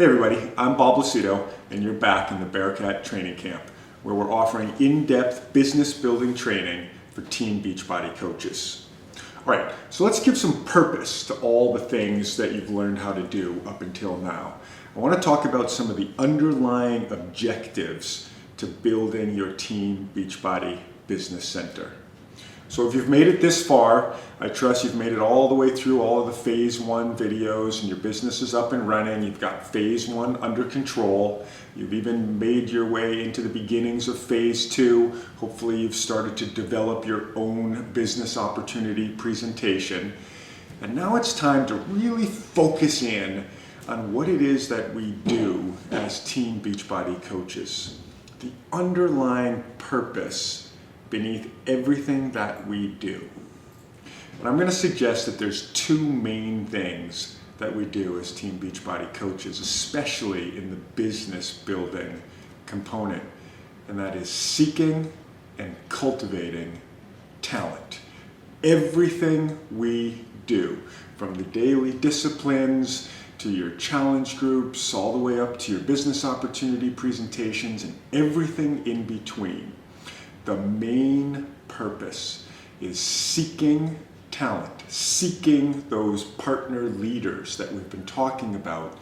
Hey everybody, I'm Bob Lucido, and you're back in the Bearcat Training Camp, where we're offering in-depth business building training for teen Beachbody coaches. All right, so let's give some purpose to all the things that you've learned how to do up until now. I want to talk about some of the underlying objectives to building your teen Beachbody business center. So if you've made it this far, I trust you've made it all the way through all of the phase one videos and your business is up and running. You've got phase one under control. You've even made your way into the beginnings of phase two. Hopefully you've started to develop your own business opportunity presentation. And now it's time to really focus in on what it is that we do as teen Beachbody coaches. The underlying purpose beneath everything that we do. And I'm going to suggest that there's two main things that we do as teen Beachbody coaches, especially in the business building component, and that is seeking and cultivating talent. Everything we do, from the daily disciplines to your challenge groups, all the way up to your business opportunity presentations and everything in between. The main purpose is seeking talent, seeking those partner leaders that we've been talking about,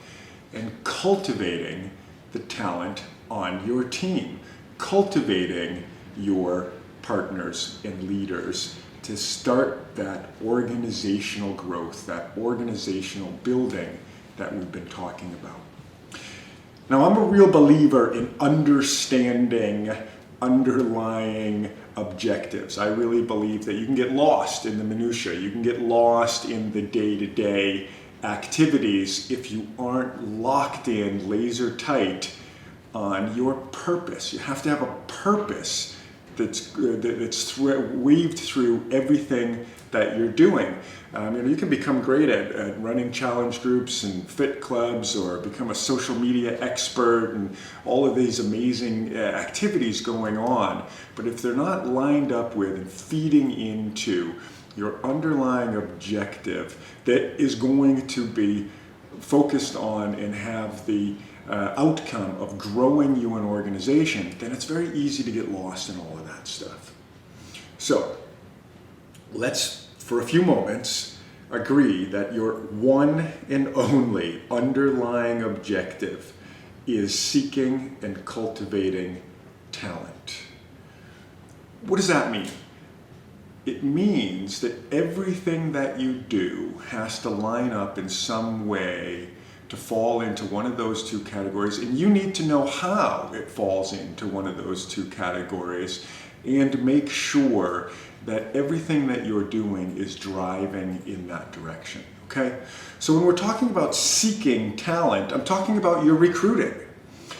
and cultivating the talent on your team, cultivating your partners and leaders to start that organizational growth, that organizational building that we've been talking about. Now, I'm a real believer in understanding underlying objectives. I really believe that you can get lost in the minutiae. You can get lost in the day-to-day activities if you aren't locked in laser tight on your purpose. You have to have a purpose that's weaved through everything that you're doing. You can become great at running challenge groups and fit clubs, or become a social media expert and all of these amazing activities going on. But if they're not lined up with and feeding into your underlying objective that is going to be focused on and have the outcome of growing you an organization, then it's very easy to get lost in all of that stuff. So let's, for a few moments, agree that your one and only underlying objective is seeking and cultivating talent. What does that mean? It means that everything that you do has to line up in some way to fall into one of those two categories, and you need to know how it falls into one of those two categories and make sure that everything that you're doing is driving in that direction, okay? So when we're talking about seeking talent, I'm talking about your recruiting.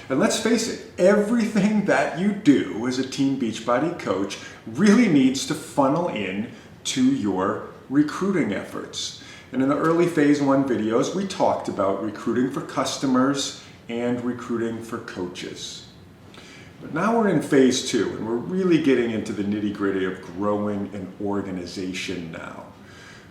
And let's face it, everything that you do as a teen Beachbody coach really needs to funnel in to your recruiting efforts. And in the early phase one videos, we talked about recruiting for customers and recruiting for coaches. But now we're in phase two, and we're really getting into the nitty-gritty of growing an organization now.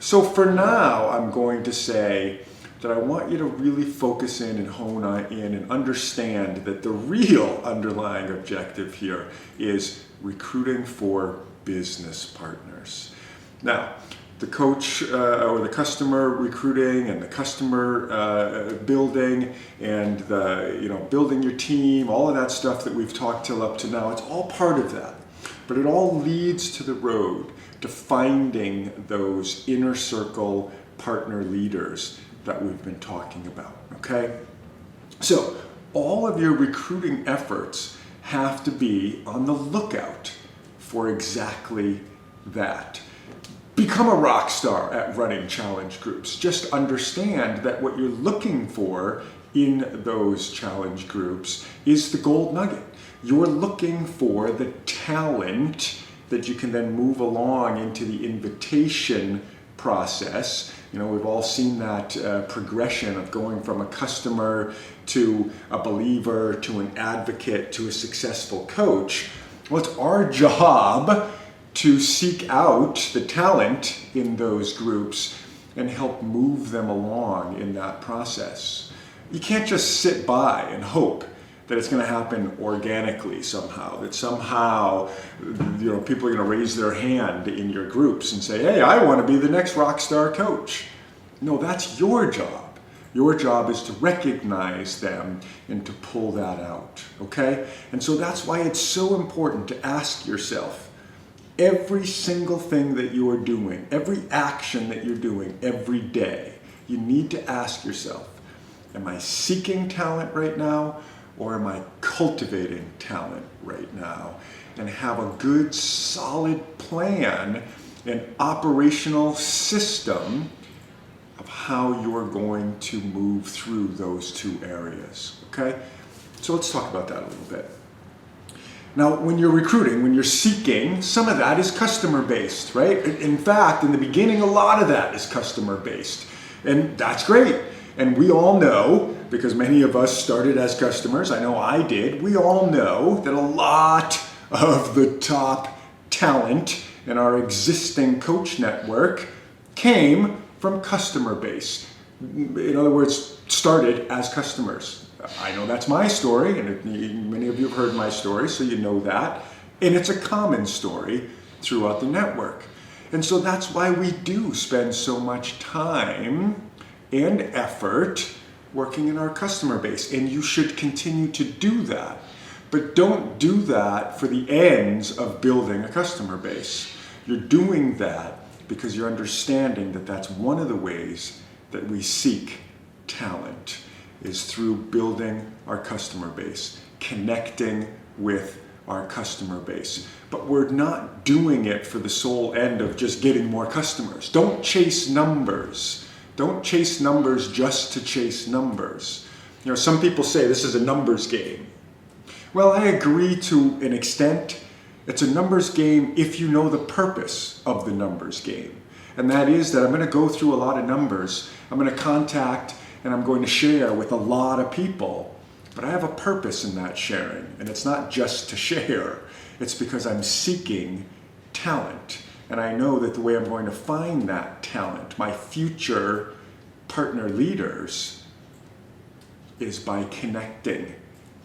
So for now, I'm going to say that I want you to really focus in and hone in and understand that the real underlying objective here is recruiting for business partners. Now, the coach or the customer recruiting and the customer building and the building your team, all of that stuff that we've talked till up to now, it's all part of that. But it all leads to the road to finding those inner circle partner leaders that we've been talking about, okay? So all of your recruiting efforts have to be on the lookout for exactly that. Become a rock star at running challenge groups. Just understand that what you're looking for in those challenge groups is the gold nugget. You're looking for the talent that you can then move along into the invitation process. We've all seen that progression of going from a customer to a believer to an advocate to a successful coach. Well, it's our job to seek out the talent in those groups and help move them along in that process. You can't just sit by and hope that it's going to happen organically somehow, that somehow people are going to raise their hand in your groups and say, hey, I want to be the next rock star coach. No, that's your job. Your job is to recognize them and to pull that out, okay? And so that's why it's so important to ask yourself, every single thing that you are doing, every action that you're doing every day, you need to ask yourself, am I seeking talent right now, or am I cultivating talent right now? And have a good, solid plan and operational system of how you're going to move through those two areas, okay? So let's talk about that a little bit. Now, when you're recruiting, when you're seeking, some of that is customer-based, right? In fact, in the beginning, a lot of that is customer-based, and that's great. And we all know, because many of us started as customers, I know I did, we all know that a lot of the top talent in our existing coach network came from customer base. In other words, started as customers. I know that's my story, and many of you have heard my story, so you know that. And it's a common story throughout the network. And so that's why we do spend so much time and effort working in our customer base. And you should continue to do that. But don't do that for the ends of building a customer base. You're doing that because you're understanding that that's one of the ways that we seek talent, is through building our customer base, connecting with our customer base. But we're not doing it for the sole end of just getting more customers. Don't chase numbers. Don't chase numbers just to chase numbers. You know, some people say this is a numbers game. Well, I agree to an extent. It's a numbers game if you know the purpose of the numbers game. And that is that I'm going to go through a lot of numbers. I'm going to contact and I'm going to share with a lot of people. But I have a purpose in that sharing. And it's not just to share. It's because I'm seeking talent. And I know that the way I'm going to find that talent, my future partner leaders, is by connecting,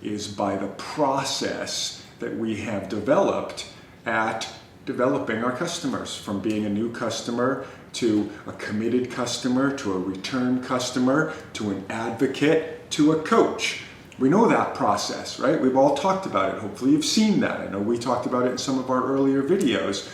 is by the process that we have developed at developing our customers, from being a new customer to a committed customer to a return customer to an advocate to a coach. We know that process, right? We've all talked about it. Hopefully you've seen that. I know we talked about it in some of our earlier videos.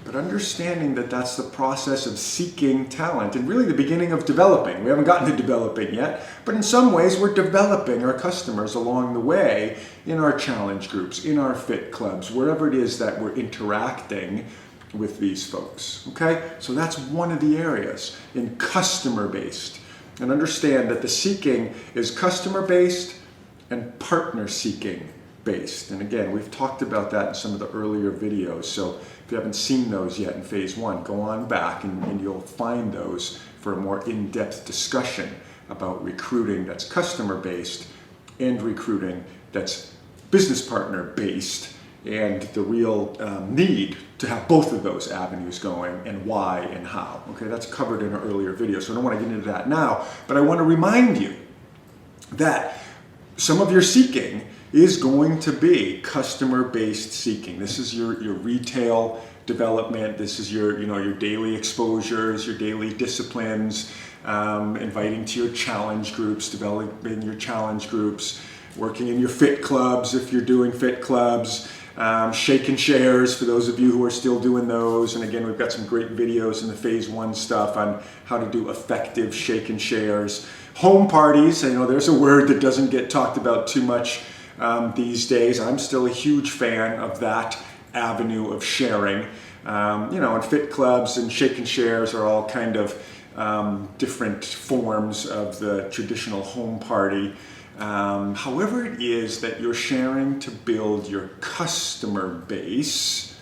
But understanding that that's the process of seeking talent and really the beginning of developing. We haven't gotten to developing yet, but in some ways we're developing our customers along the way in our challenge groups, in our fit clubs, wherever it is that we're interacting with these folks, okay? So that's one of the areas in customer-based. And understand that the seeking is customer-based and partner-seeking based. And again, we've talked about that in some of the earlier videos. So if you haven't seen those yet in phase one, go on back and you'll find those for a more in-depth discussion about recruiting that's customer-based and recruiting that's business partner-based, and the real need to have both of those avenues going, and why and how. Okay, that's covered in an earlier video, so I don't want to get into that now, but I want to remind you that some of your seeking is going to be customer-based seeking. This is your retail development. This is your daily exposures, your daily disciplines, inviting to your challenge groups, developing your challenge groups, working in your fit clubs if you're doing fit clubs, shake and shares for those of you who are still doing those. And again, we've got some great videos in the phase one stuff on how to do effective shake and shares. Home parties, there's a word that doesn't get talked about too much these days. I'm still a huge fan of that avenue of sharing. And fit clubs and shake and shares are all kind of different forms of the traditional home party. However it is that you're sharing to build your customer base,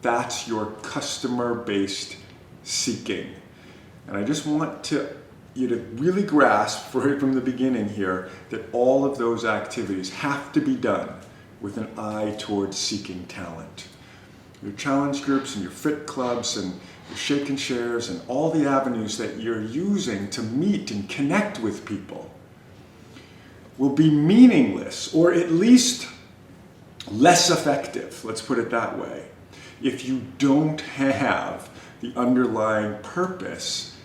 that's your customer-based seeking. And I just want you to really grasp right from the beginning here that all of those activities have to be done with an eye towards seeking talent. Your challenge groups and your fit clubs and your shake and shares and all the avenues that you're using to meet and connect with people, will be meaningless, or at least less effective, let's put it that way, if you don't have the underlying purpose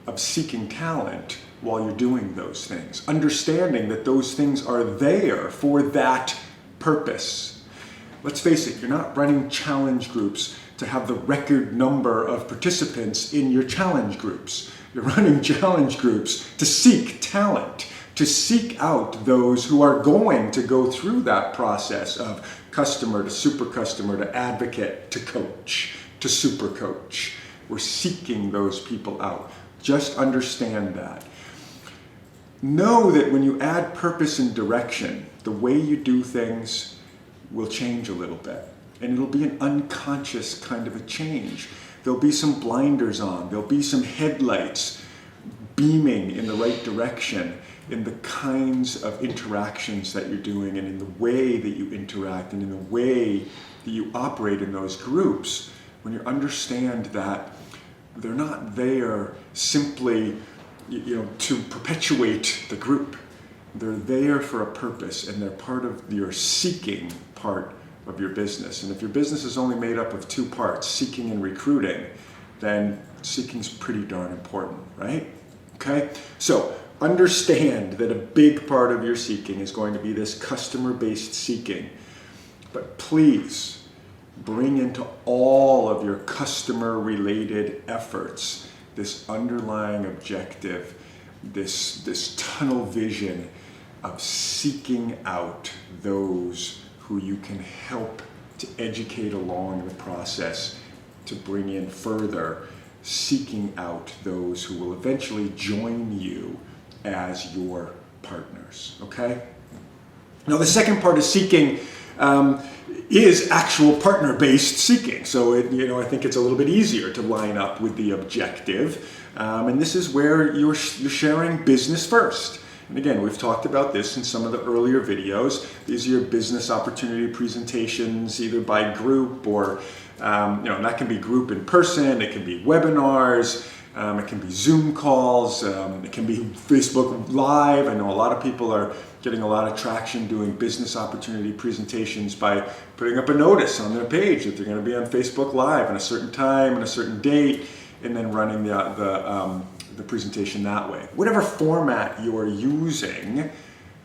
of seeking talent while you're doing those things. Understanding that those things are there for that purpose. Let's face it, you're not running challenge groups to have the record number of participants in your challenge groups. You're running challenge groups to seek talent, to seek out those who are going to go through that process of customer to super customer to advocate to coach to super coach. We're seeking those people out. Just understand that. Know that when you add purpose and direction, the way you do things will change a little bit. And it'll be an unconscious kind of a change. There'll be some blinders on. There'll be some headlights beaming in the right direction in the kinds of interactions that you're doing and in the way that you interact and in the way that you operate in those groups. When you understand that they're not there simply, to perpetuate the group. They're there for a purpose, and they're part of your seeking part of your business. And if your business is only made up of two parts, seeking and recruiting, then seeking's pretty darn important, right? Okay? So understand that a big part of your seeking is going to be this customer-based seeking. But please bring into all of your customer-related efforts this underlying objective, this tunnel vision of seeking out those who you can help to educate along the process to bring in further, seeking out those who will eventually join you as your partners, okay? Now the second part of seeking is actual partner-based seeking. So I think it's a little bit easier to line up with the objective. And this is where you're sharing business first. And again, we've talked about this in some of the earlier videos. These are your business opportunity presentations, either by group or, that can be group in person, it can be webinars, it can be Zoom calls, it can be Facebook Live. I know a lot of people are getting a lot of traction doing business opportunity presentations by putting up a notice on their page that they're going to be on Facebook Live at a certain time and a certain date, and then running the presentation that way. Whatever format you are using,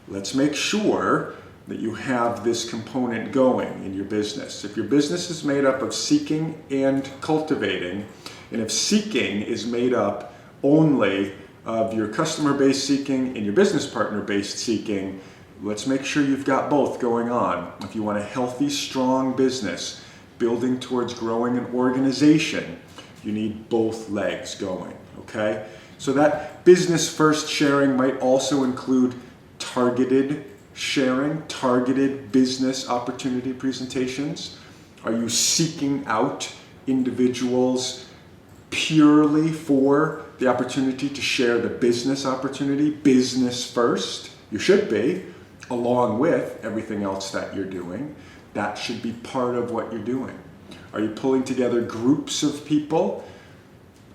let's make sure that you have this component going in your business. If your business is made up of seeking and cultivating, and if seeking is made up only of your customer-based seeking and your business partner-based seeking, let's make sure you've got both going on. If you want a healthy, strong business building towards growing an organization, you need both legs going, okay? So that business first sharing might also include targeted sharing, targeted business opportunity presentations. Are you seeking out individuals purely for the opportunity to share the business opportunity, business first? You should be, along with everything else that you're doing. That should be part of what you're doing. Are you pulling together groups of people,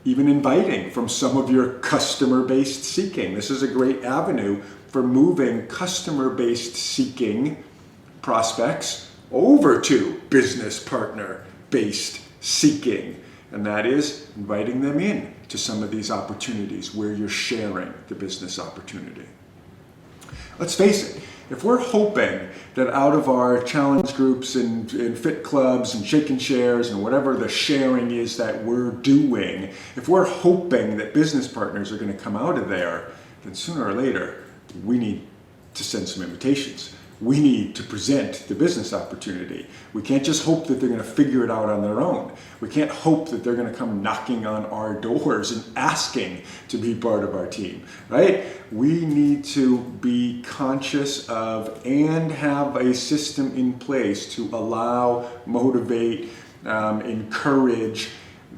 even inviting from some of your customer-based seeking? This is a great avenue for moving customer-based seeking prospects over to business partner-based seeking. And that is inviting them in to some of these opportunities where you're sharing the business opportunity. Let's face it, if we're hoping that out of our challenge groups and fit clubs and shake and shares and whatever the sharing is that we're doing, if we're hoping that business partners are going to come out of there, then sooner or later, we need to send some invitations. We need to present the business opportunity. We can't just hope that they're going to figure it out on their own. We can't hope that they're going to come knocking on our doors and asking to be part of our team, right? We need to be conscious of and have a system in place to allow, motivate, encourage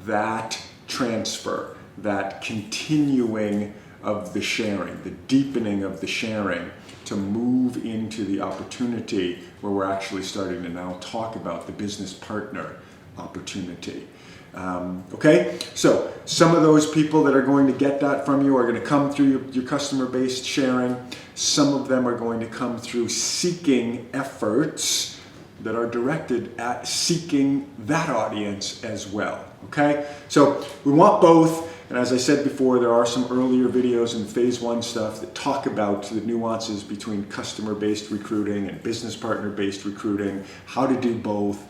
that transfer, that continuing of the sharing, the deepening of the sharing, to move into the opportunity where we're actually starting to now talk about the business partner opportunity. Okay, so some of those people that are going to get that from you are going to come through your customer-based sharing. Some of them are going to come through seeking efforts that are directed at seeking that audience as well. Okay, so we want both. And as I said before, there are some earlier videos in phase 1 stuff that talk about the nuances between customer-based recruiting and business partner-based recruiting, how to do both,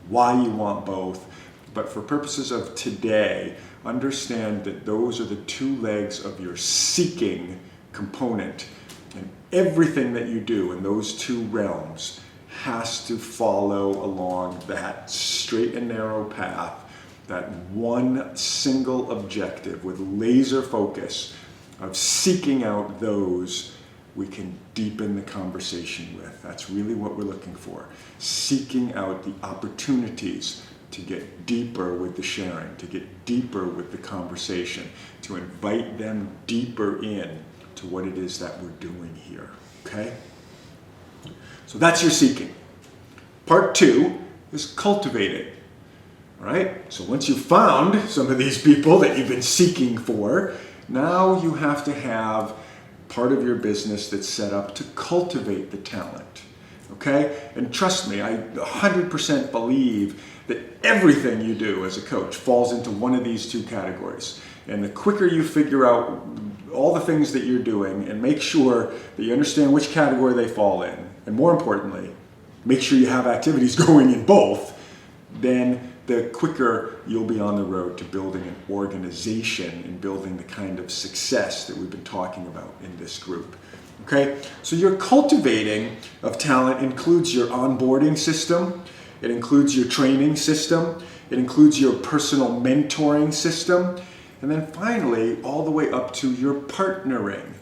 why you want both. But for purposes of today, understand that those are the 2 legs of your seeking component. And everything that you do in those 2 realms has to follow along that straight and narrow path, that one single objective with laser focus of seeking out those we can deepen the conversation with. That's really what we're looking for. Seeking out the opportunities to get deeper with the sharing, to get deeper with the conversation, to invite them deeper in to what it is that we're doing here, okay? So that's your seeking. Part 2 is cultivating. All right, so once you've found some of these people that you've been seeking for, now you have to have part of your business that's set up to cultivate the talent. Okay, and trust me, I 100% believe that everything you do as a coach falls into one of these 2 categories. And the quicker you figure out all the things that you're doing and make sure that you understand which category they fall in, and more importantly, make sure you have activities going in both, then the quicker you'll be on the road to building an organization and building the kind of success that we've been talking about in this group. Okay, so your cultivating of talent includes your onboarding system, it includes your training system, it includes your personal mentoring system, and then finally, all the way up to your partnering.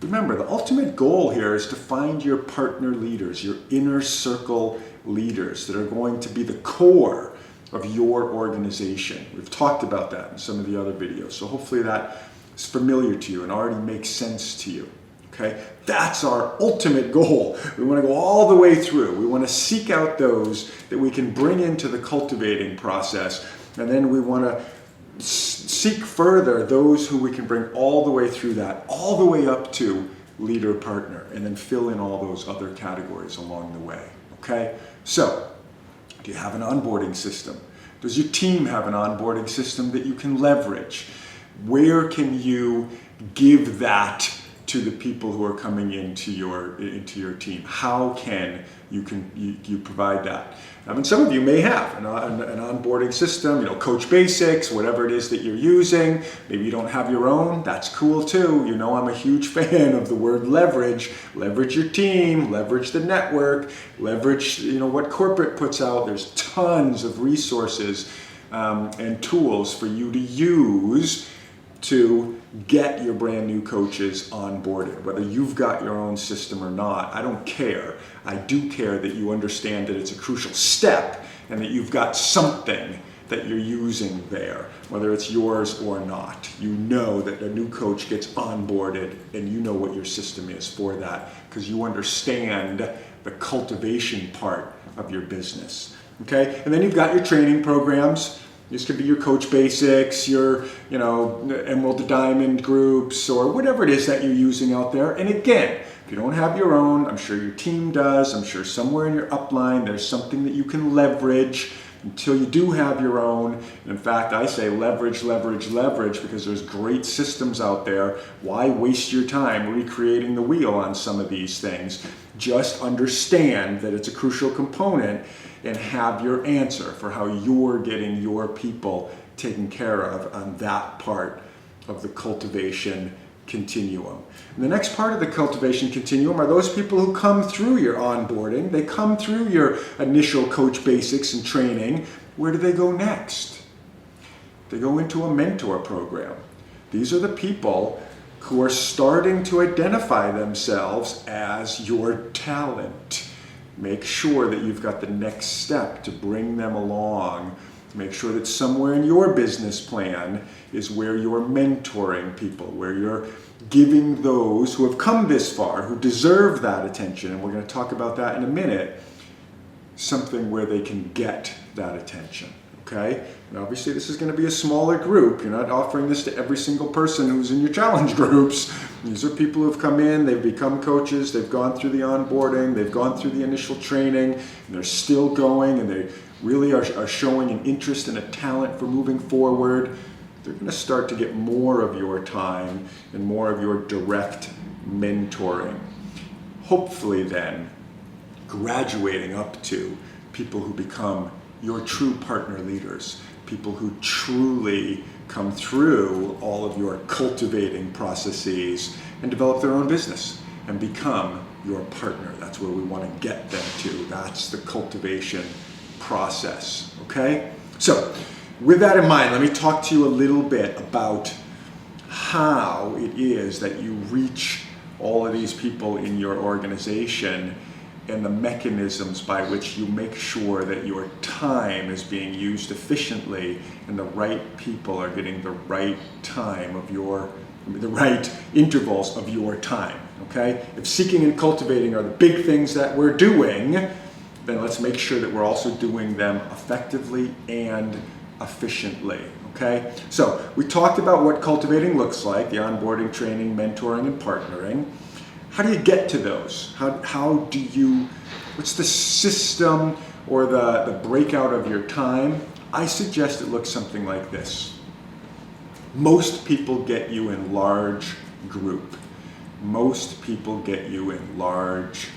Remember, the ultimate goal here is to find your partner leaders, your inner circle leaders that are going to be the core of your organization. We've talked about that in some of the other videos, so hopefully that is familiar to you and already makes sense to you. Okay, that's our ultimate goal. We want to go all the way through. We want to seek out those that we can bring into the cultivating process, and then we want to seek further those who we can bring all the way through that, all the way up to leader partner, and then fill in all those other categories along the way. Okay, so do you have an onboarding system? Does your team have an onboarding system that you can leverage? Where can you give that to the people who are coming into your team? How can you provide that? And some of you may have an onboarding system, Coach Basics, whatever it is that you're using. Maybe you don't have your own. That's cool too. I'm a huge fan of the word leverage. Leverage your team, leverage the network, leverage what corporate puts out. There's tons of resources and tools for you to use to get your brand new coaches onboarded. Whether you've got your own system or not, I don't care. I do care that you understand that it's a crucial step and that you've got something that you're using there, whether it's yours or not. You know that a new coach gets onboarded and you know what your system is for that because you understand the cultivation part of your business. Okay, and then you've got your training programs. This could be your Coach Basics, your Emerald to Diamond groups, or whatever it is that you're using out there. And again, if you don't have your own, I'm sure your team does. I'm sure somewhere in your upline there's something that you can leverage until you do have your own. And in fact, I say leverage, leverage, leverage because there's great systems out there. Why waste your time recreating the wheel on some of these things? Just understand that it's a crucial component and have your answer for how you're getting your people taken care of on that part of the cultivation continuum. And the next part of the cultivation continuum are those people who come through your onboarding. They come through your initial Coach Basics and training. Where do they go next? They go into a mentor program. These are the people who are starting to identify themselves as your talent. Make sure that you've got the next step to bring them along. Make sure that somewhere in your business plan is where you're mentoring people, where you're giving those who have come this far, who deserve that attention, and we're going to talk about that in a minute, something where they can get that attention. okay? And obviously this is going to be a smaller group. You're not offering this to every single person who's in your challenge groups. These are people who've come in, they've become coaches, they've gone through the onboarding, they've gone through the initial training, and they're still going, and they really are showing an interest and a talent for moving forward. They're going to start to get more of your time and more of your direct mentoring. Hopefully then, graduating up to people who become your true partner leaders, people who truly come through all of your cultivating processes and develop their own business and become your partner. That's where we want to get them to. That's the cultivation process, okay? So, with that in mind, let me talk to you a little bit about how it is that you reach all of these people in your organization and the mechanisms by which you make sure that your time is being used efficiently and the right people are getting the right time of the right intervals of your time, okay? If seeking and cultivating are the big things that we're doing, then let's make sure that we're also doing them effectively and efficiently, okay? So we talked about what cultivating looks like, the onboarding, training, mentoring, and partnering. How do you get to those? What's the system or the breakout of your time? I suggest it looks something like this. Most people get you in large group. Most people get you in large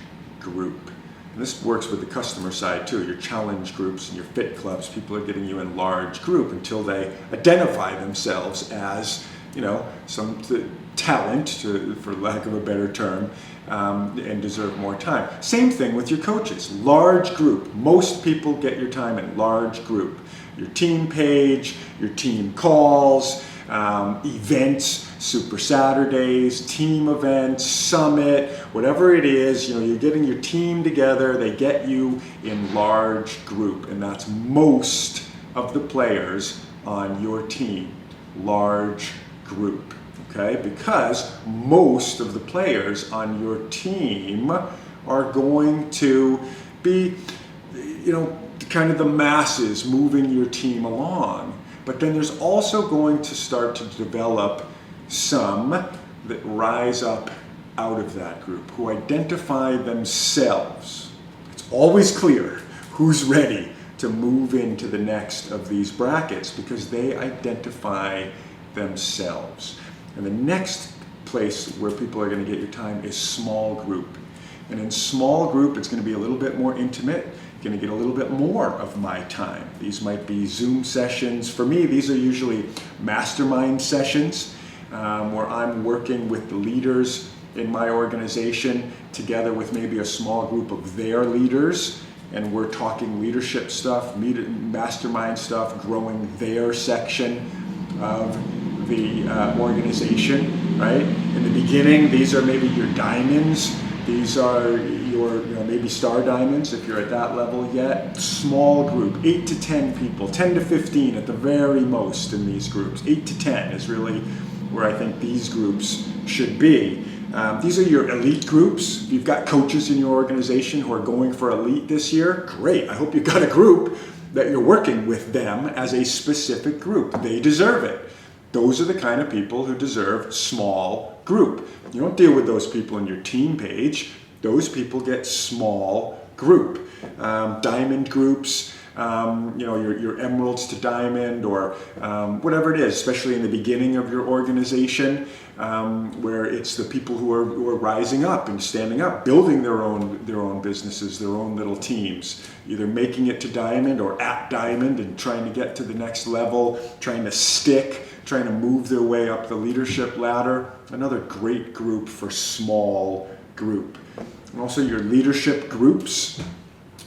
group. And this works with the customer side too. Your challenge groups and your fit clubs, people are getting you in large group until they identify themselves as, some talent, for lack of a better term, and deserve more time. Same thing with your coaches. Large group. Most people get your time in large group. Your team page, your team calls, events, Super Saturdays, team events, summit, whatever it is, you're getting your team together, they get you in large group, and that's most of the players on your team, large group, okay? Because most of the players on your team are going to be, kind of the masses moving your team along. But then there's also going to start to develop some that rise up out of that group, who identify themselves. It's always clear who's ready to move into the next of these brackets because they identify themselves. And the next place where people are going to get your time is small group. And in small group, it's going to be a little bit more intimate. Going to get a little bit more of my time. These might be Zoom sessions. For me, these are usually mastermind sessions where I'm working with the leaders in my organization together with maybe a small group of their leaders, and we're talking leadership stuff, mastermind stuff, growing their section of the organization, right? In the beginning, these are maybe your diamonds. These are your maybe star diamonds if you're at that level yet. Small group, 8 to 10 people, 10 to 15 at the very most in these groups. 8 to 10 is really where I think these groups should be. These are your elite groups. If you've got coaches in your organization who are going for elite this year, great. I hope you've got a group that you're working with them as a specific group. They deserve it. Those are the kind of people who deserve small group. You don't deal with those people in your team page. Those people get small group. Diamond groups, your emeralds to diamond or whatever it is, especially in the beginning of your organization, where it's the people who are rising up and standing up, building their own businesses, their own little teams, either making it to diamond or at diamond and trying to get to the next level, trying to stick, trying to move their way up the leadership ladder. Another great group for small group. And also your leadership groups,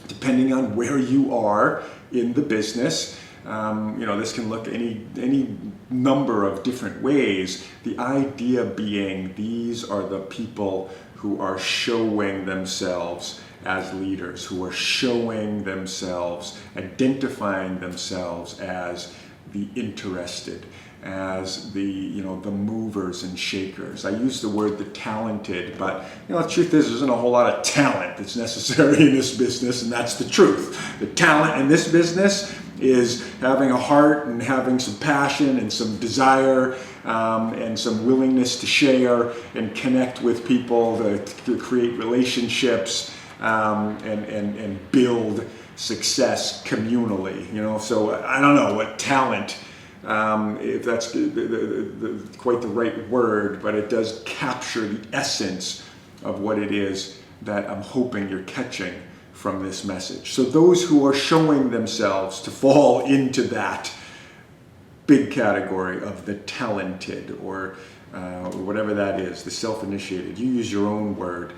depending on where you are in the business. This can look any number of different ways. The idea being these are the people who are showing themselves as leaders, who are showing themselves, identifying themselves as the interested, as the movers and shakers. I use the word the talented, but the truth is there isn't a whole lot of talent that's necessary in this business, and that's the truth. The talent in this business is having a heart and having some passion and some desire and some willingness to share and connect with people, to create relationships and build success communally. So I don't know what talent, if that's quite the right word, but it does capture the essence of what it is that I'm hoping you're catching from this message. So those who are showing themselves to fall into that big category of the talented or whatever that is, the self-initiated, you use your own word,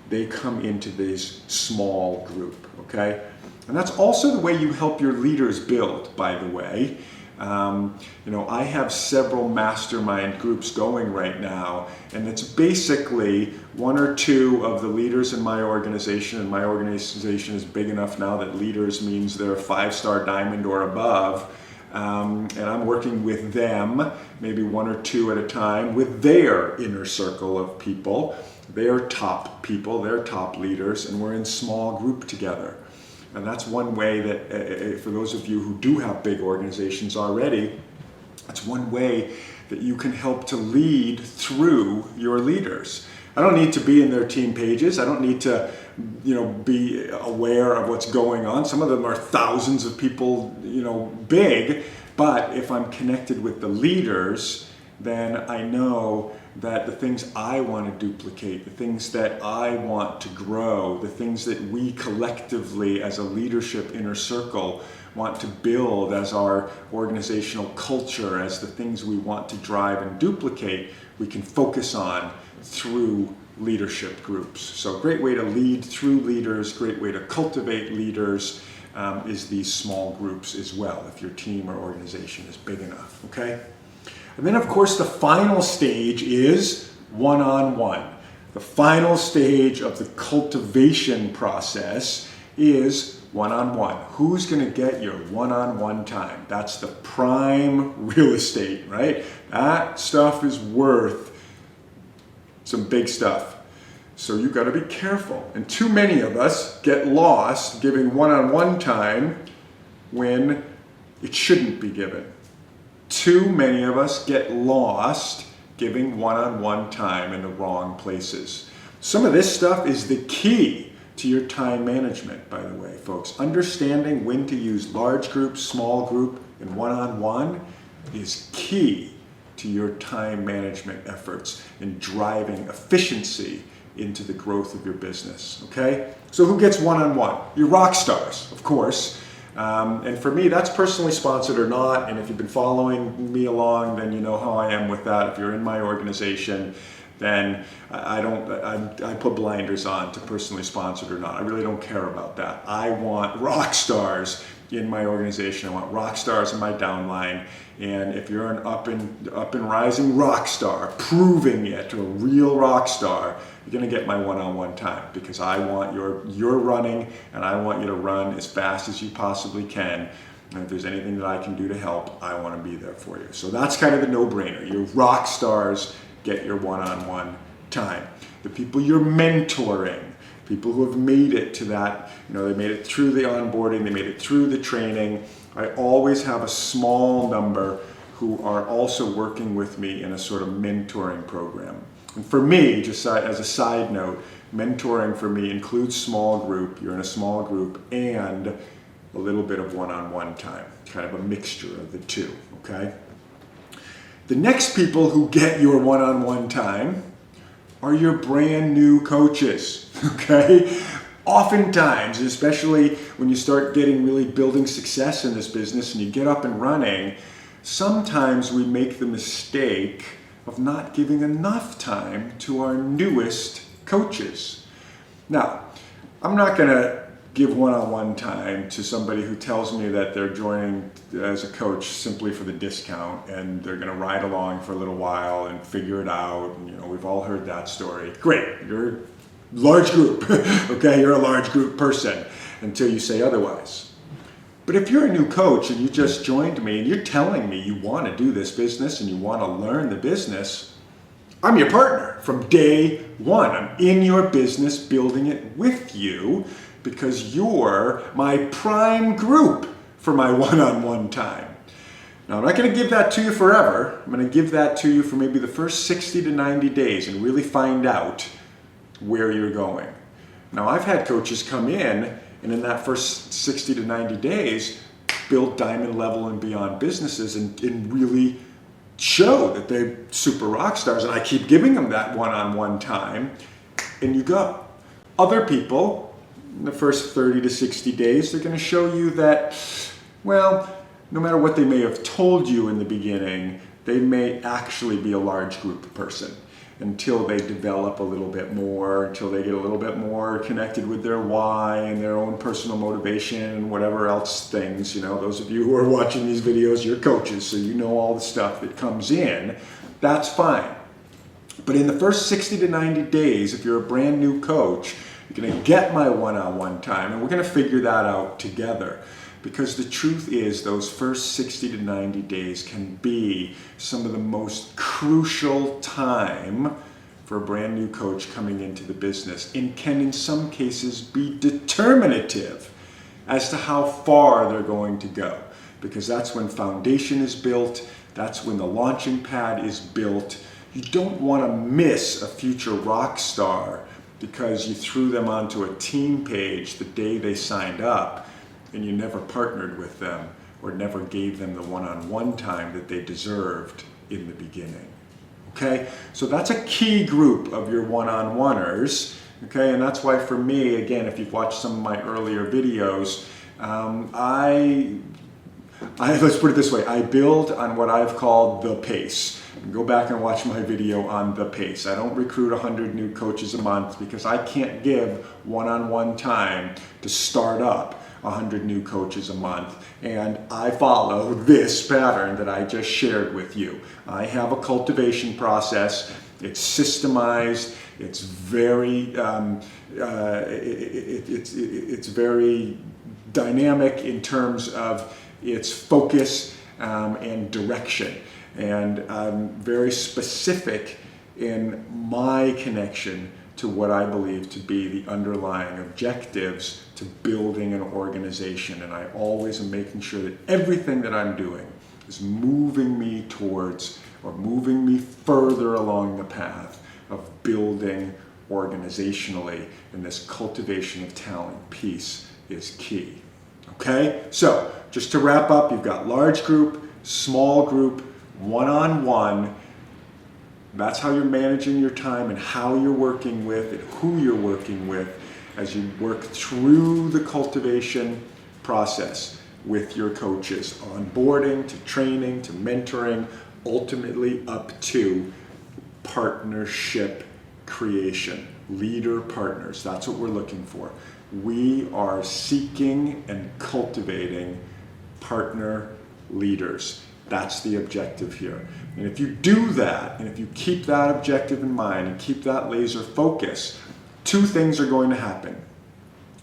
they come into this small group, okay? And that's also the way you help your leaders build, by the way. I have several mastermind groups going right now, and it's basically one or two of the leaders in my organization, and my organization is big enough now that leaders means they're a 5-star diamond or above, and I'm working with them, maybe one or two at a time, with their inner circle of people, their top people, their top leaders, and we're in small group together. And that's one way that, for those of you who do have big organizations already, that's one way that you can help to lead through your leaders. I don't need to be in their team pages. I don't need to, be aware of what's going on. Some of them are thousands of people, big. But if I'm connected with the leaders, then I know that the things I want to duplicate, the things that I want to grow, the things that we collectively as a leadership inner circle want to build as our organizational culture, as the things we want to drive and duplicate, we can focus on through leadership groups. So a great way to lead through leaders, great way to cultivate leaders is these small groups as well, if your team or organization is big enough, okay? And then, of course, the final stage is one-on-one. The final stage of the cultivation process is one-on-one. Who's going to get your one-on-one time? That's the prime real estate, right? That stuff is worth some big stuff. So you've got to be careful. And too many of us get lost giving one-on-one time when it shouldn't be given. Too many of us get lost giving one-on-one time in the wrong places. Some of this stuff is the key to your time management, by the way, folks. Understanding when to use large group, small group, and one-on-one is key to your time management efforts and driving efficiency into the growth of your business, okay? So who gets one-on-one? Your rock stars, of course. And for me, that's personally sponsored or not. And if you've been following me along, then you know how I am with that. If you're in my organization, then I put blinders on to personally sponsored or not. I really don't care about that. I want rock stars in my organization. I want rock stars in my downline. And if you're an up and rising rock star, proving it, a real rock star, you're going to get my one-on-one time, because I want you're running, and I want you to run as fast as you possibly can. And if there's anything that I can do to help, I want to be there for you. So that's kind of the no-brainer. Your rock stars get your one-on-one time. The people you're mentoring, people who have made it to that, they made it through the onboarding, they made it through the training. I always have a small number who are also working with me in a sort of mentoring program. And for me, just as a side note, mentoring for me includes small group, you're in a small group, and a little bit of one-on-one time, kind of a mixture of the two, okay? The next people who get your one-on-one time are your brand new coaches, okay? Oftentimes, especially when you start getting really building success in this business and you get up and running, sometimes we make the mistake of not giving enough time to our newest coaches. Now, I'm not going to give one-on-one time to somebody who tells me that they're joining as a coach simply for the discount and they're going to ride along for a little while and figure it out. And, we've all heard that story. Great, you're a large group, okay? You're a large group person until you say otherwise. But if you're a new coach and you just joined me and you're telling me you want to do this business and you want to learn the business, I'm your partner from day one. I'm in your business building it with you because you're my prime group for my one-on-one time. Now, I'm not going to give that to you forever. I'm going to give that to you for maybe the first 60 to 90 days and really find out where you're going. Now, I've had coaches come in and in that first 60 to 90 days build diamond level and beyond businesses and really show that they're super rock stars, and I keep giving them that one-on-one time, and you go. Other people, in the first 30 to 60 days, they're going to show you that, well, no matter what they may have told you in the beginning, they may actually be a large group person until they develop a little bit more, until they get a little bit more connected with their why and their own personal motivation and whatever else things. You know, those of you who are watching these videos, you're coaches, so you know all the stuff that comes in. That's fine. But in the first 60 to 90 days, if you're a brand new coach, you're going to get my one-on-one time, and we're going to figure that out together. Because the truth is, those first 60 to 90 days can be some of the most crucial time for a brand new coach coming into the business, and can in some cases be determinative as to how far they're going to go. Because that's when foundation is built, that's when the launching pad is built. You don't want to miss a future rock star because you threw them onto a team page the day they signed up, and you never partnered with them or never gave them the one-on-one time that they deserved in the beginning. Okay, so that's a key group of your one-on-oneers. Okay, and that's why for me, again, if you've watched some of my earlier videos, let's put it this way, I build on what I've called the pace. Go back and watch my video on the pace. I don't recruit 100 new coaches a month because I can't give one-on-one time to start up 100 new coaches a month, and I follow this pattern that I just shared with you. I have a cultivation process. It's systemized. It's very it's very dynamic in terms of its focus and direction, and I'm very specific in my connection to what I believe to be the underlying objectives to building an organization. And I always am making sure that everything that I'm doing is moving me towards or moving me further along the path of building organizationally. And this cultivation of talent piece is key. Okay, so just to wrap up, you've got large group, small group, one-on-one. That's how you're managing your time and how you're working with and who you're working with as you work through the cultivation process with your coaches, onboarding to training to mentoring, ultimately up to partnership creation, leader partners. That's what we're looking for. We are seeking and cultivating partner leaders. That's the objective here. And if you do that, and if you keep that objective in mind and keep that laser focus, two things are going to happen.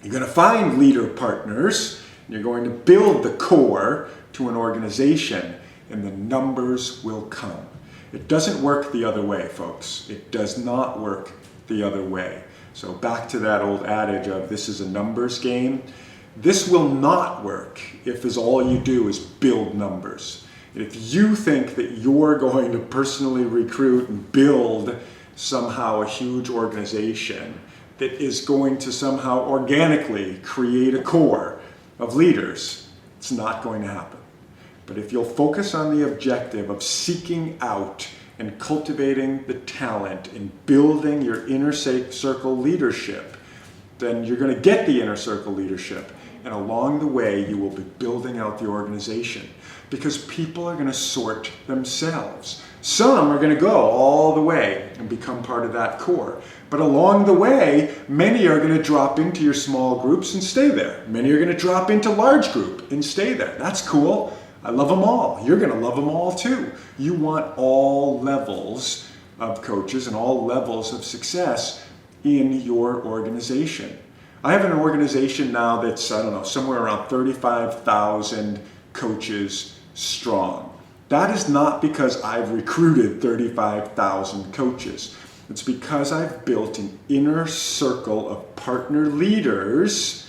You're going to find leader partners, and you're going to build the core to an organization, and the numbers will come. It doesn't work the other way, folks. It does not work the other way. So back to that old adage of this is a numbers game. This will not work if all you do is build numbers. If you think that you're going to personally recruit and build somehow a huge organization that is going to somehow organically create a core of leaders, it's not going to happen. But if you'll focus on the objective of seeking out and cultivating the talent and building your inner circle leadership, then you're going to get the inner circle leadership. And along the way, you will be building out the organization, because people are going to sort themselves. Some are going to go all the way and become part of that core. But along the way, many are going to drop into your small groups and stay there. Many are going to drop into large group and stay there. That's cool. I love them all. You're going to love them all too. You want all levels of coaches and all levels of success in your organization. I have an organization now that's, I don't know, somewhere around 35,000 coaches strong. That is not because I've recruited 35,000 coaches. It's because I've built an inner circle of partner leaders,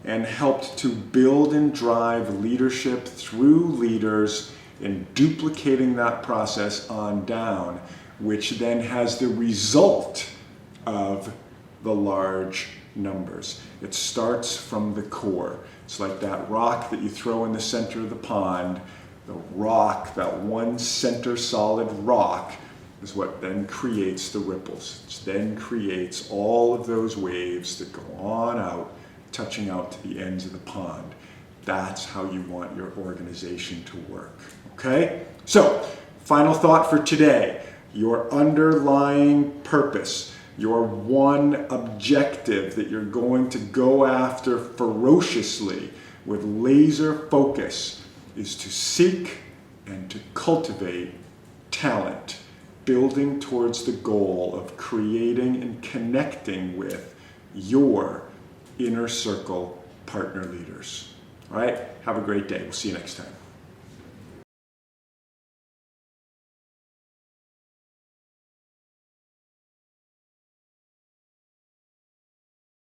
and helped to build and drive leadership through leaders and duplicating that process on down, which then has the result of the large numbers. It starts from the core. It's like that rock that you throw in the center of the pond. The rock, that one center solid rock, is what then creates the ripples. It then creates all of those waves that go on out, touching out to the ends of the pond. That's how you want your organization to work. Okay? So, final thought for today. Your underlying purpose, your one objective that you're going to go after ferociously with laser focus is to seek and to cultivate talent, building towards the goal of creating and connecting with your inner circle partner leaders. All right? Have a great day. We'll see you next time.